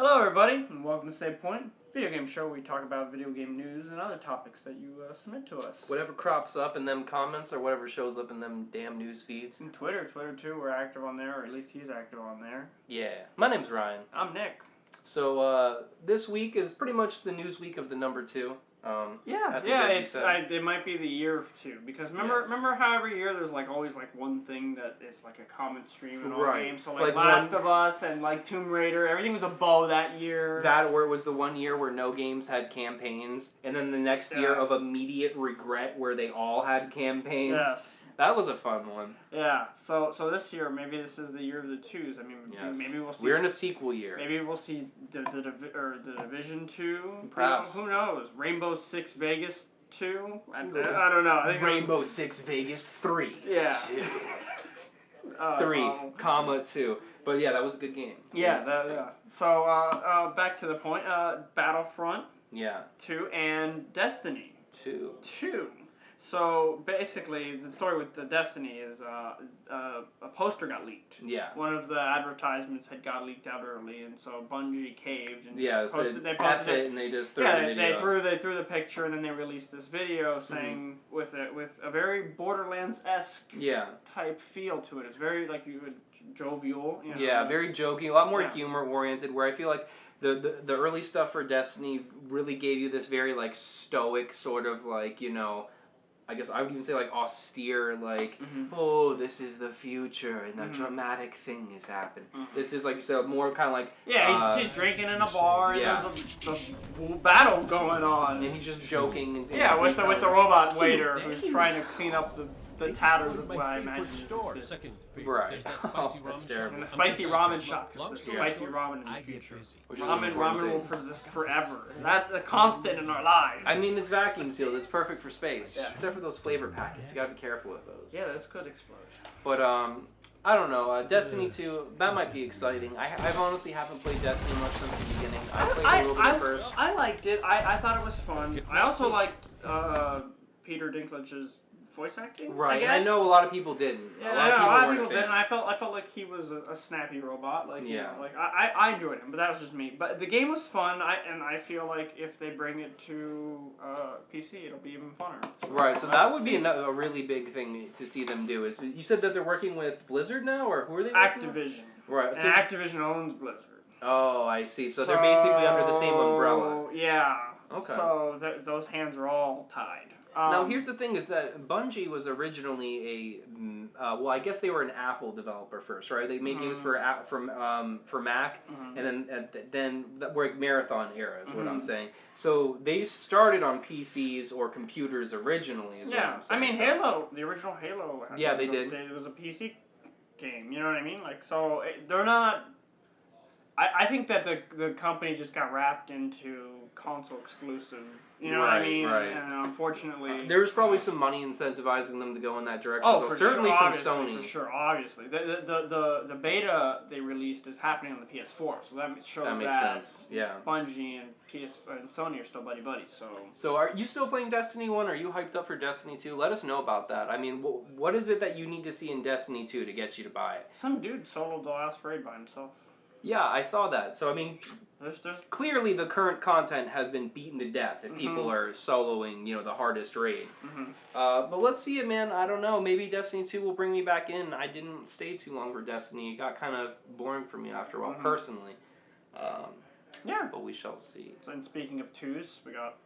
Hello everybody, and welcome to Savepoint, video game show where we talk about video game news and other topics that you submit to us. Whatever crops up in them comments or whatever shows up in them damn news feeds. And Twitter too, we're active on there, or at least he's active on there. Yeah. My name's Ryan. I'm Nick. So this week is pretty much the news week of the number 2. It might be the year of 2 because remember how every year there's always one thing that is like a common stream in all games. So Last of Us and Tomb Raider, everything was a bow that year. That where it was the one year where no games had campaigns, and then the next year of immediate regret where they all had campaigns. Yes. That was a fun one. Yeah. So this year, maybe this is the year of the 2s. I mean, maybe we'll see. We're in a sequel year. Maybe we'll see the Division 2. Perhaps. Who knows? Rainbow Six Vegas 2. I don't know. I think Rainbow Six Vegas 3. Yeah. 3, comma 2. But yeah, that was a good game. Yeah. So back to the point. Battlefront. Yeah. 2 and Destiny. 2. So basically, the story with the Destiny is a poster got leaked. Yeah. One of the advertisements got leaked out early, and so Bungie caved and they posted it, and they just threw the video. They threw the picture, and then they released this video saying with a very Borderlands-esque type feel to it. It's very jovial. Very jokey, a lot more humor oriented. Where I feel like the early stuff for Destiny really gave you this very stoic sort of I guess I would even say austere, oh, this is the future and the dramatic thing is happening. This is, like you said, more kind of he's drinking in a bar and there's a battle going on. And he's just joking. And with the robot waiter who's trying to clean up the tatters of what I imagine. Right. And a spicy ramen shop. Spicy ramen in the future. Ramen will persist forever. That's a constant in our lives. I mean, it's vacuum sealed. It's perfect for space. Yeah. Except for those flavor packets. You gotta be careful with those. Yeah, those could explode. But, I don't know. Destiny 2, that might be exciting. I honestly haven't played Destiny much since the beginning. I played a little bit first. I liked it. I thought it was fun. I also liked Peter Dinklage's voice acting. Right, I know a lot of people didn't. Yeah, a lot of people didn't. I felt like he was a snappy robot. I enjoyed him, but that was just me. But the game was fun, and I feel like if they bring it to PC, it'll be even funner. Right, so that would be a really big thing to see them do. Is you said that they're working with Blizzard now, or who are they? Activision. Right, and Activision owns Blizzard. Oh, I see. So they're basically under the same umbrella. Yeah. Okay. So those hands are all tied. Now, here's the thing: is that Bungie was originally I guess they were an Apple developer first, right? They made games for Mac, and then were Marathon era is what I'm saying. So they started on PCs or computers originally, is what I'm saying. I mean, Halo, the original Halo. They did. It was a PC game. You know what I mean? So they're not. I think that the company just got wrapped into console exclusive. You know what I mean? Right. And unfortunately, there was probably some money incentivizing them to go in that direction. Oh, certainly from Sony. For sure, obviously. The beta they released is happening on the PS4, so that shows that makes sense. Yeah. Bungie and Sony are still buddy. So are you still playing Destiny 1? Are you hyped up for Destiny 2? Let us know about that. I mean, what is it that you need to see in Destiny 2 to get you to buy it? Some dude soloed the last raid by himself. Yeah, I saw that. So, I mean, there's clearly the current content has been beaten to death if people are soloing, the hardest raid. But let's see it, man. I don't know. Maybe Destiny 2 will bring me back in. I didn't stay too long for Destiny. It got kind of boring for me after a while, personally. But we shall see. So, and speaking of 2s, we got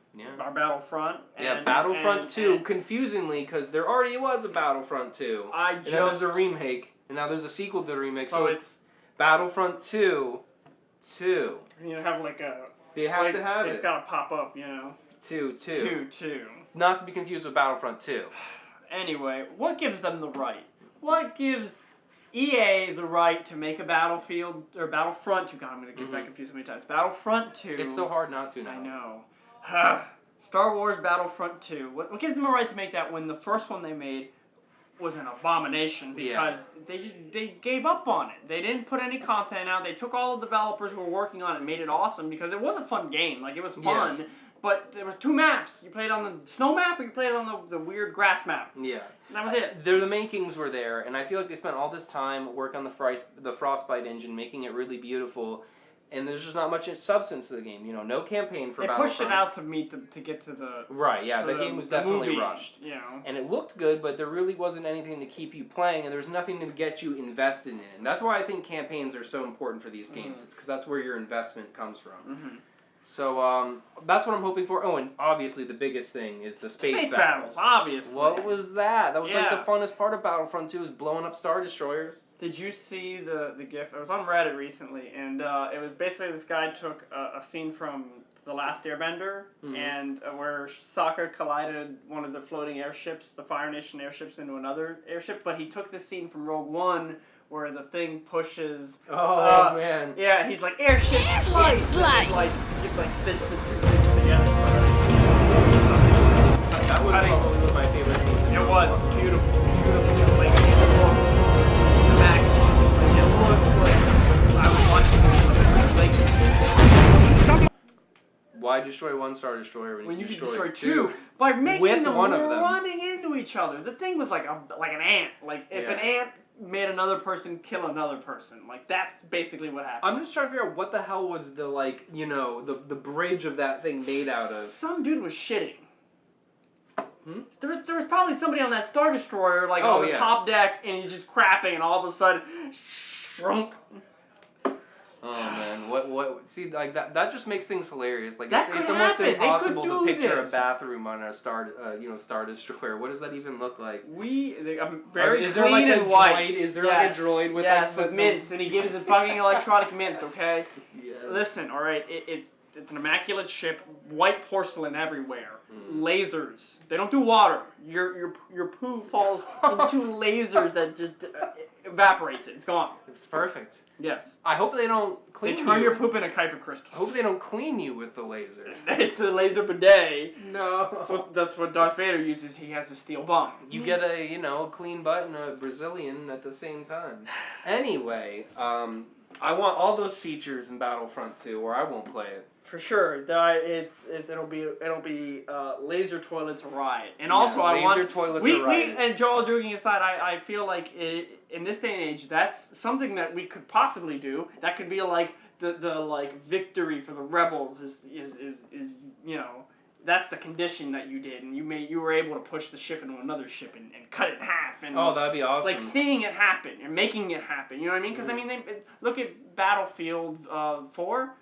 our Battlefront. Battlefront 2, confusingly, because there already was a Battlefront 2. And then there's a remake, and now there's a sequel to the remake. So it's Battlefront 2. You have They have to have it. It's got to pop up, 2. 2. Not to be confused with Battlefront 2. Anyway, what gives them the right? What gives EA the right to make a Battlefield or Battlefront 2? God, I'm going to get that confused so many times. Battlefront 2. It's so hard not to now. I know. Star Wars Battlefront 2. What gives them a right to make that when the first one they made was an abomination because they gave up on it. They didn't put any content out. They took all the developers who were working on it and made it awesome because it was a fun game. It was fun, but there was 2 maps. You played on the snow map or you played on the weird grass map. Yeah. And that was it. The makings were there, and I feel like they spent all this time working on the Frostbite engine, making it really beautiful. and there's just not much substance to the game. You know, no campaign for Battlefront. They pushed it out to get to the right. Yeah, the game was definitely movie, rushed. You know, and it looked good, but there really wasn't anything to keep you playing, and there was nothing to get you invested in it. And that's why I think campaigns are so important for these games. It's because that's where your investment comes from. So that's what I'm hoping for. Oh, and obviously the biggest thing is the space battles. Obviously. What was that? That was like the funnest part of Battlefront 2 is blowing up Star Destroyers. Did you see the GIF? It was on Reddit recently, and it was basically this guy took a scene from The Last Airbender, and where Sokka collided one of the floating airships, the Fire Nation airships, into another airship, but he took this scene from Rogue One, where the thing pushes. Oh man! Yeah, he's like airship slice, like stitch the two things together. That was probably one of my favorite scenes. It was beautiful, beautiful. Like the back, it looked like I was watching. Why destroy one Star Destroyer when you can destroy two? By making with them one of them running into each other. The thing was like an ant. Like if an ant made another person kill another person. Like that's basically what happened. I'm just trying to figure out what the hell was the the bridge of that thing made out of. Some dude was shitting. There was probably somebody on that Star Destroyer on the top deck, and he's just crapping, and all of a sudden shrunk. Oh man, what? See, like that just makes things hilarious. Like that it's almost happen. impossible to picture this. a bathroom on a Star Destroyer. What does that even look like? Very is clean there like and a white. Droid? Is there like a droid with with mints, and he gives it fucking electronic mints. Okay. Yes. Listen, all right, it's an immaculate ship, white porcelain everywhere, lasers. They don't do water. Your poo falls into lasers that just evaporates it. It's gone. It's perfect. Yes. I hope they don't clean you. They turn your poop into Kuiper crystals. I hope they don't clean you with the laser. It's the laser bidet. No. That's what Darth Vader uses. He has a steel bomb. You get a clean butt and a Brazilian at the same time. Anyway, I want all those features in Battlefront 2, or I won't play it. For sure, it'll be laser toilets a riot, and also I want laser toilets a riot. And Joel, joking aside, I feel like in this day and age, that's something that we could possibly do. That could be like the victory for the rebels is that's the condition that you did, and you were able to push the ship into another ship and cut it in half. And that'd be awesome. Like seeing it happen and making it happen. You know what I mean? Because look at Battlefield 4.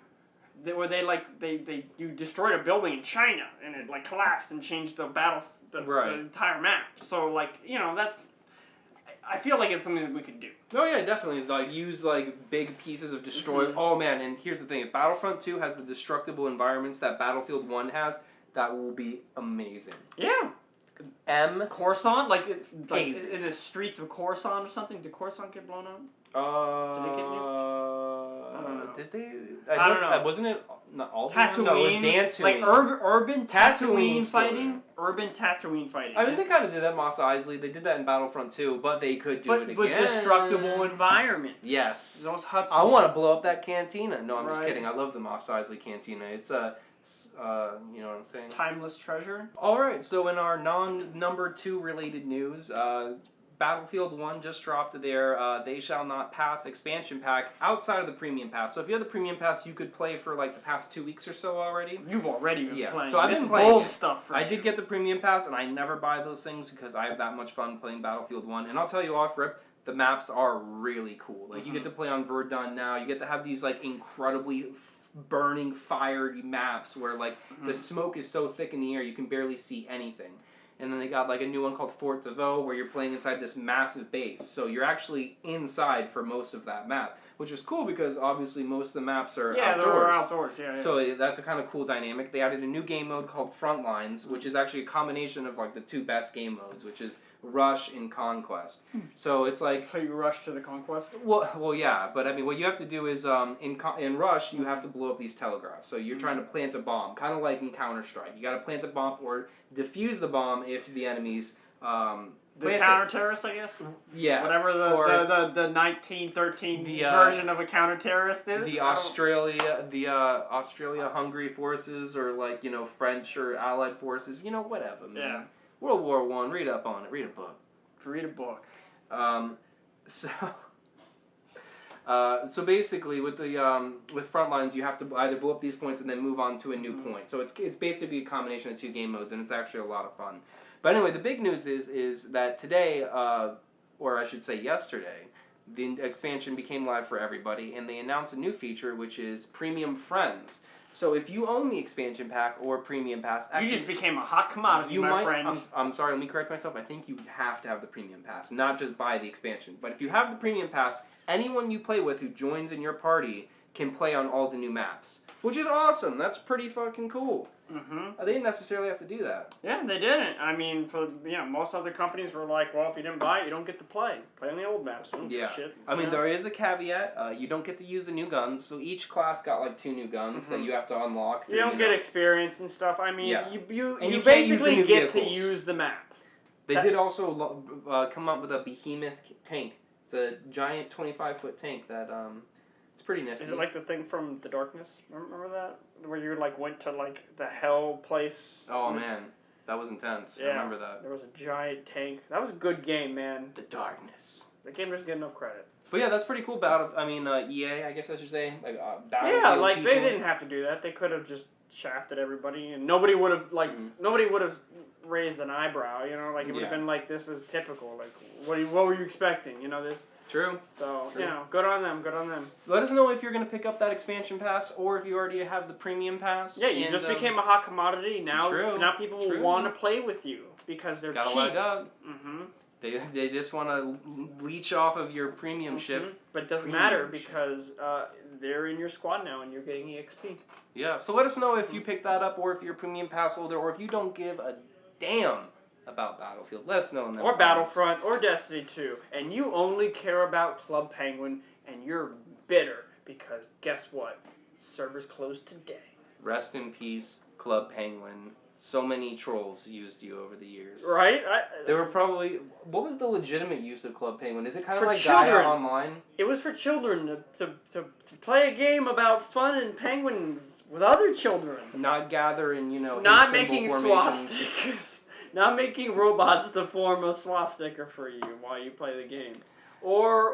You destroyed a building in China and it collapsed and changed the entire map. So that's. I feel like it's something that we could do. Oh yeah, definitely. Use big pieces of destroy. Oh man, and here's the thing: if Battlefront 2 has the destructible environments that Battlefield 1 has, that will be amazing. Yeah. Coruscant, in the streets of Coruscant or something. Did Coruscant get blown up? Did they get nuked? I don't know. Did they? I don't know. Wasn't it not all Tatooine? No, it was Dantooine. Urban Tatooine fighting. Urban Tatooine fighting. I mean, they kind of did that, Mos Eisley. They did that in Battlefront 2, but they could do it again. But destructible environment. Yes. Those huts. I want to blow up that cantina. No, I'm just kidding. I love the Mos Eisley cantina. It's you know what I'm saying? Timeless treasure. All right. So in our number 2 related news, Battlefield 1 just dropped their They Shall Not Pass expansion pack outside of the Premium Pass. So if you have the Premium Pass, you could play for the past 2 weeks or so already. You've already been playing. So I've been playing old stuff. I did get the Premium Pass, and I never buy those things because I have that much fun playing Battlefield 1. And I'll tell you off rip, the maps are really cool. You get to play on Verdun now. You get to have these incredibly burning fired maps where the smoke is so thick in the air you can barely see anything. And then they got a new one called Fort Deveau where you're playing inside this massive base. So you're actually inside for most of that map, which is cool because obviously most of the maps are outdoors. They're outdoors. Yeah. So that's a kind of cool dynamic. They added a new game mode called Frontlines, which is actually a combination of the 2 best game modes, which is Rush and Conquest. So it's So you rush to the Conquest? Well, yeah, but I mean, what you have to do is in Rush, you have to blow up these telegraphs. So you're trying to plant a bomb, kind of like in Counter-Strike. You got to plant a bomb or defuse the bomb if the enemy's the counter-terrorist, I guess? Yeah. Whatever the 1913 version of a counter-terrorist is. The Austria-Hungary forces or French or Allied forces, whatever, man. Yeah. World War I, read up on it, read a book. Read a book. So So basically, with the with Frontlines, you have to either blow up these points and then move on to a new point. So it's basically a combination of 2 game modes, and it's actually a lot of fun. But anyway, the big news is that today, or I should say yesterday, the expansion became live for everybody, and they announced a new feature, which is Premium Friends. So if you own the expansion pack or Premium Pass, actually, you just became a hot commodity, my friend. I'm sorry, let me correct myself. I think you have to have the Premium Pass, not just buy the expansion. But if you have the Premium Pass, anyone you play with who joins in your party can play on all the new maps, which is awesome. That's pretty fucking cool. They didn't necessarily have to do that. Yeah, they didn't. I mean, most other companies were like, well, if you didn't buy it, you don't get to play. Play on the old maps. Yeah. Shit. I mean, there is a caveat. You don't get to use the new guns. So each class got like 2 new guns that you have to unlock. You don't get experience and stuff. I mean, you basically get to use the map. They did also come up with a behemoth tank. It's a giant 25-foot tank that it's pretty nifty. Is it like the thing from The Darkness? Remember that? Where you like went to like the hell place? Oh man, that was intense. Yeah, I remember that. There was a giant tank. That was a good game, man. The Darkness. The game doesn't get enough credit. But yeah, that's pretty cool. EA, I guess I should say. Like, yeah, like people. They didn't have to do that. They could have just shafted everybody, and nobody would have nobody would have raised an eyebrow. You know, like it would have been like, this is typical. Like, what were you expecting? You know this. True. So, you know, good on them, good on them. Let us know if you're going to pick up that expansion pass or if you already have the premium pass. Yeah, you just became a hot commodity. Now people will want to play with you because they're cheap. Gotta leg up. They just want to leech off of your premium ship. But it doesn't matter because they're in your squad now and you're getting EXP. Yeah, so let us know if you pick that up or if you're a premium pass holder or if you don't give a damn about Battlefield. Let us know in the Or Battlefront or Destiny 2. And you only care about Club Penguin and you're bitter because guess what? Servers closed today. Rest in peace, Club Penguin. So many trolls used you over the years. Right? There were probably... What was the legitimate use of Club Penguin? Is it kind of like children. Gaia Online? It was for children to play a game about fun and penguins with other children. Not gather in, not making swastikas. Not making robots to form a swastika for you while you play the game. Or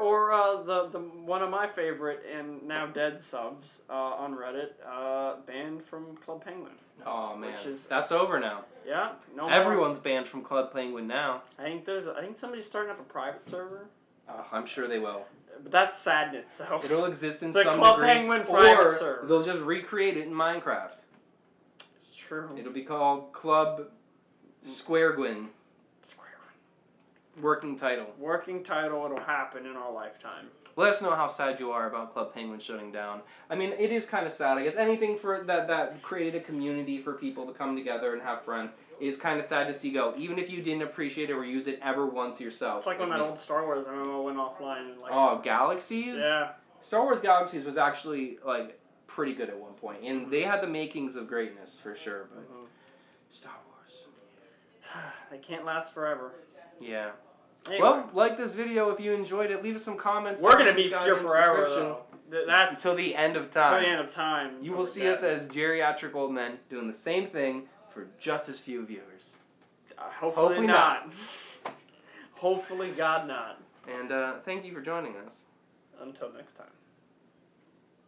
the one of my favorite and now dead subs on Reddit, banned from Club Penguin. Oh man, that's over now. Yeah, no more. Everyone's banned from Club Penguin now. I think somebody's starting up a private server. I'm sure they will. But that's sad in itself. It'll exist in the some Club degree. Penguin private server. They'll just recreate it in Minecraft. It's true. It'll be called Club Squaregwin. Working title. Working title. It'll happen in our lifetime. Let us know how sad you are about Club Penguin shutting down. I mean, it is kind of sad. I guess anything for that created a community for people to come together and have friends is kind of sad to see go. Even if you didn't appreciate it or use it ever once yourself. It's like when that old Star Wars MMO went offline. Galaxies? Yeah. Star Wars Galaxies was actually like pretty good at one point, and they had the makings of greatness for sure. But Star Wars, they can't last forever. Yeah. Anyway. Well, like this video if you enjoyed it. Leave us some comments. We're gonna be here forever, though. That's until the end of time. Until the end of time. You will see us as geriatric old men doing the same thing for just as few viewers. Hopefully not. Hopefully, God not. And thank you for joining us. Until next time.